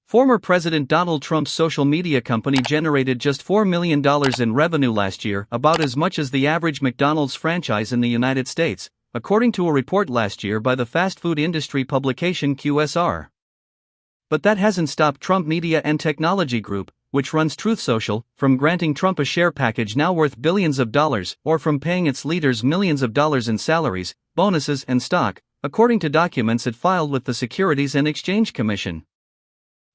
Former President Donald Trump's social media company generated just $4 million in revenue last year, about as much as the average McDonald's franchise in the United States, according to a report last year by the fast food industry publication QSR. But that hasn't stopped Trump Media and Technology Group, which runs Truth Social, from granting Trump a share package now worth billions of dollars, or from paying its leaders millions of dollars in salaries, bonuses, and stock, according to documents it filed with the Securities and Exchange Commission.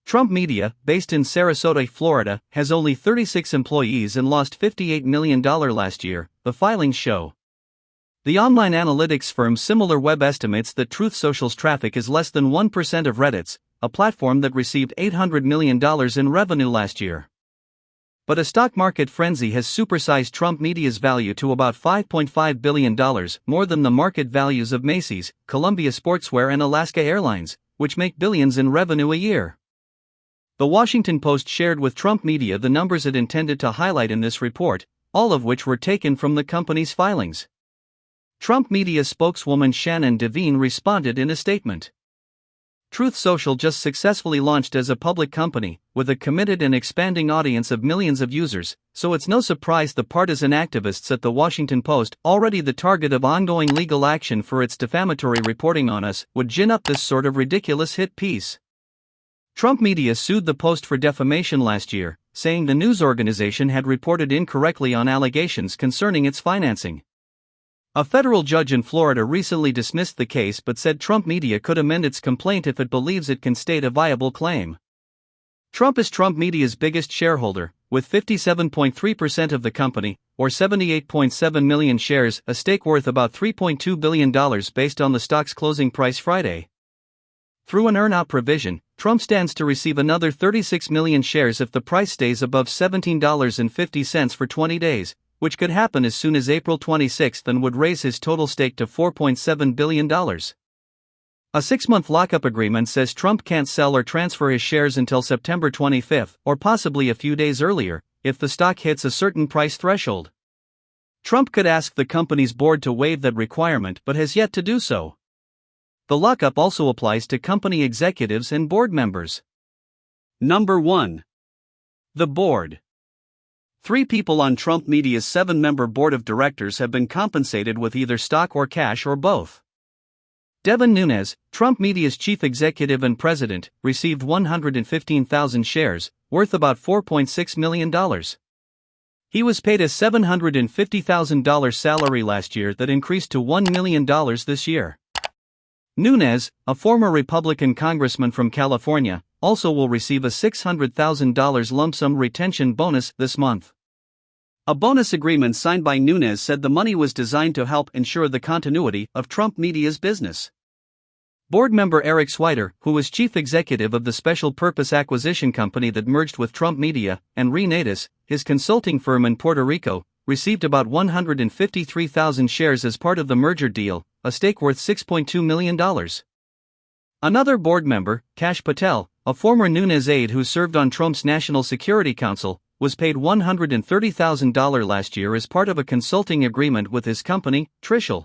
Trump Media, based in Sarasota, Florida, has only 36 employees and lost $58 million last year, the filings show. The online analytics firm SimilarWeb estimates that Truth Social's traffic is less than 1% of Reddit's, a platform that received $800 million in revenue last year. But a stock market frenzy has supersized Trump Media's value to about $5.5 billion, more than the market values of Macy's, Columbia Sportswear, and Alaska Airlines, which make billions in revenue a year. The Washington Post shared with Trump Media the numbers it intended to highlight in this report, all of which were taken from the company's filings. Trump Media spokeswoman Shannon Devine responded in a statement. Truth Social just successfully launched as a public company, with a committed and expanding audience of millions of users, so it's no surprise the partisan activists at the Washington Post, already the target of ongoing legal action for its defamatory reporting on us, would gin up this sort of ridiculous hit piece. Trump Media sued the Post for defamation last year, saying the news organization had reported incorrectly on allegations concerning its financing. A federal judge in Florida recently dismissed the case but said Trump Media could amend its complaint if it believes it can state a viable claim. Trump is Trump Media's biggest shareholder, with 57.3% of the company, or 78.7 million shares, a stake worth about $3.2 billion based on the stock's closing price Friday. Through an earn-out provision, Trump stands to receive another 36 million shares if the price stays above $17.50 for 20 days, which could happen as soon as April 26 and would raise his total stake to $4.7 billion. A 6-month lockup agreement says Trump can't sell or transfer his shares until September 25, or possibly a few days earlier, if the stock hits a certain price threshold. Trump could ask the company's board to waive that requirement but has yet to do so. The lockup also applies to company executives and board members. Number 1. The board. 3 people on Trump Media's 7-member board of directors have been compensated with either stock or cash or both. Devin Nunes, Trump Media's chief executive and president, received 115,000 shares, worth about $4.6 million. He was paid a $750,000 salary last year that increased to $1 million this year. Nunes, a former Republican congressman from California, also will receive a $600,000 lump sum retention bonus this month. A bonus agreement signed by Nunes said the money was designed to help ensure the continuity of Trump Media's business. Board member Eric Swider, who was chief executive of the special purpose acquisition company that merged with Trump Media, and Renatus, his consulting firm in Puerto Rico, received about 153,000 shares as part of the merger deal, a stake worth $6.2 million. Another board member, Kash Patel, a former Nunes aide who served on Trump's National Security Council, was paid $130,000 last year as part of a consulting agreement with his company, Trishul.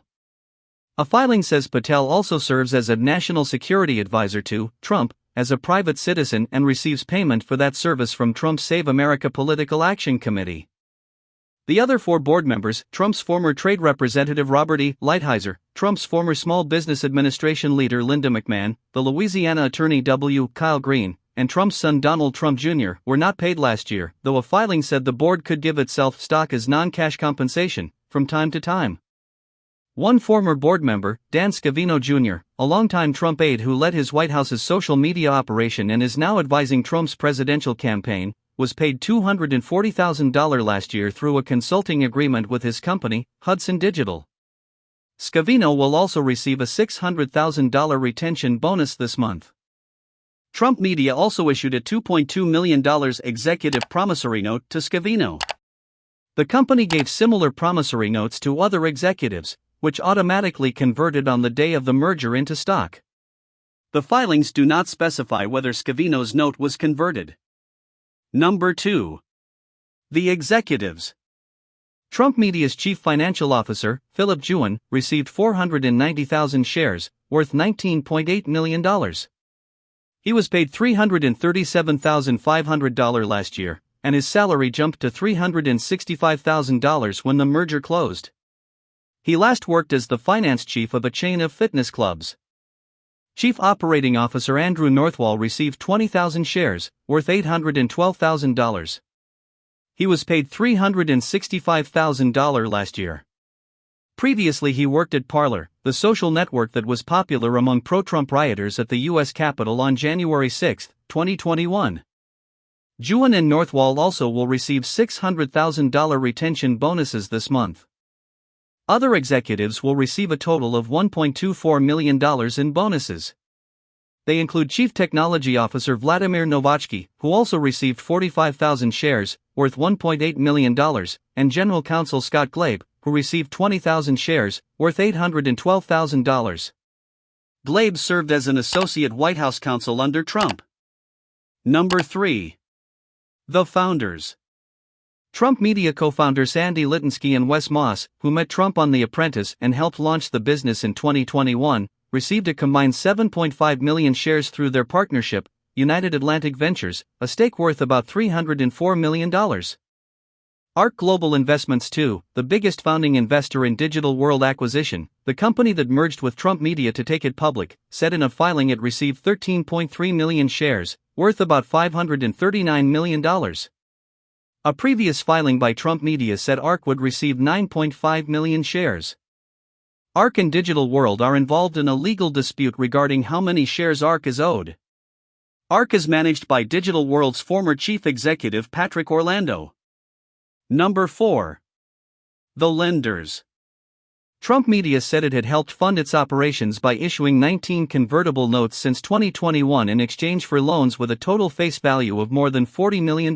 A filing says Patel also serves as a national security advisor to Trump, as a private citizen, and receives payment for that service from Trump's Save America Political Action Committee. The other 4 board members, Trump's former trade representative Robert E. Lighthizer, Trump's former Small Business Administration leader Linda McMahon, the Louisiana attorney W. Kyle Green, and Trump's son Donald Trump Jr., were not paid last year, though a filing said the board could give itself stock as non-cash compensation, from time to time. One former board member, Dan Scavino Jr., a longtime Trump aide who led his White House's social media operation and is now advising Trump's presidential campaign, was paid $240,000 last year through a consulting agreement with his company, Hudson Digital. Scavino will also receive a $600,000 retention bonus this month. Trump Media also issued a $2.2 million executive promissory note to Scavino. The company gave similar promissory notes to other executives, which automatically converted on the day of the merger into stock. The filings do not specify whether Scavino's note was converted. Number 2. The executives. Trump Media's chief financial officer, Philip Juan, received 490,000 shares, worth $19.8 million. He was paid $337,500 last year, and his salary jumped to $365,000 when the merger closed. He last worked as the finance chief of a chain of fitness clubs. Chief Operating Officer Andrew Northwall received 20,000 shares, worth $812,000. He was paid $365,000 last year. Previously he worked at Parler, the social network that was popular among pro-Trump rioters at the U.S. Capitol on January 6, 2021. Juan and Northwall also will receive $600,000 retention bonuses this month. Other executives will receive a total of $1.24 million in bonuses. They include Chief Technology Officer Vladimir Novatsky, who also received 45,000 shares, worth $1.8 million, and General Counsel Scott Glabe, who received 20,000 shares, worth $812,000. Glabe served as an associate White House counsel under Trump. Number 3. The Founders. Trump Media co-founders Andy Litinsky and Wes Moss, who met Trump on The Apprentice and helped launch the business in 2021, received a combined 7.5 million shares through their partnership, United Atlantic Ventures, a stake worth about $304 million. ARK Global Investments II, the biggest founding investor in Digital World Acquisition, the company that merged with Trump Media to take it public, said in a filing it received 13.3 million shares, worth about $539 million. A previous filing by Trump Media said ARK would receive 9.5 million shares. ARK and Digital World are involved in a legal dispute regarding how many shares ARK is owed. ARK is managed by Digital World's former chief executive Patrick Orlando. Number 4. The Lenders. Trump Media said it had helped fund its operations by issuing 19 convertible notes since 2021 in exchange for loans with a total face value of more than $40 million.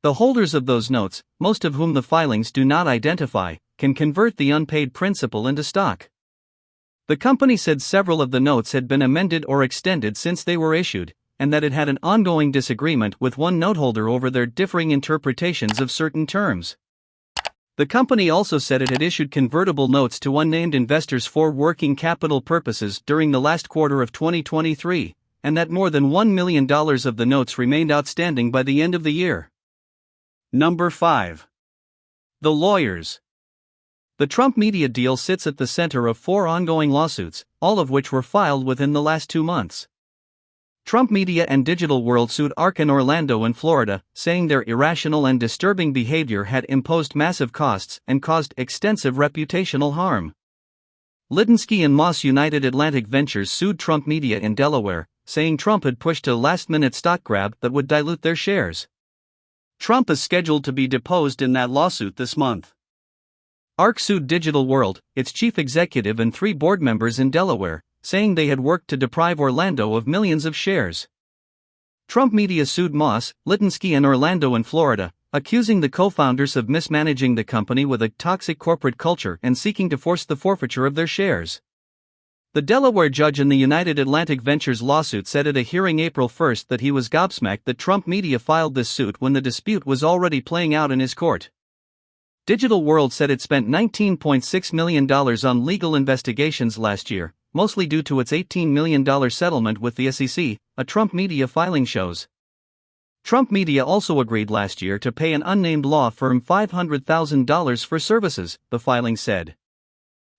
The holders of those notes, most of whom the filings do not identify, can convert the unpaid principal into stock. The company said several of the notes had been amended or extended since they were issued, and that it had an ongoing disagreement with one noteholder over their differing interpretations of certain terms. The company also said it had issued convertible notes to unnamed investors for working capital purposes during the last quarter of 2023, and that more than $1 million of the notes remained outstanding by the end of the year. Number 5. The Lawyers. The Trump Media deal sits at the center of 4 ongoing lawsuits, all of which were filed within the last 2 months. Trump Media and Digital World sued ARK in Orlando and Florida, saying their irrational and disturbing behavior had imposed massive costs and caused extensive reputational harm. Litinsky and Moss United Atlantic Ventures sued Trump Media in Delaware, saying Trump had pushed a last-minute stock grab that would dilute their shares. Trump is scheduled to be deposed in that lawsuit this month. ARK sued Digital World, its chief executive and 3 board members in Delaware, saying they had worked to deprive Orlando of millions of shares. Trump Media sued Moss, Litinsky and Orlando in Florida, accusing the co-founders of mismanaging the company with a toxic corporate culture and seeking to force the forfeiture of their shares. The Delaware judge in the United Atlantic Ventures lawsuit said at a hearing April 1 that he was gobsmacked that Trump Media filed this suit when the dispute was already playing out in his court. Digital World said it spent $19.6 million on legal investigations last year, mostly due to its $18 million settlement with the SEC, a Trump Media filing shows. Trump Media also agreed last year to pay an unnamed law firm $500,000 for services, the filing said.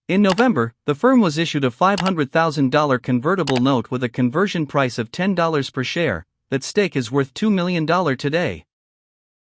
In November, the firm was issued a $500,000 convertible note with a conversion price of $10 per share. That stake is worth $2 million today.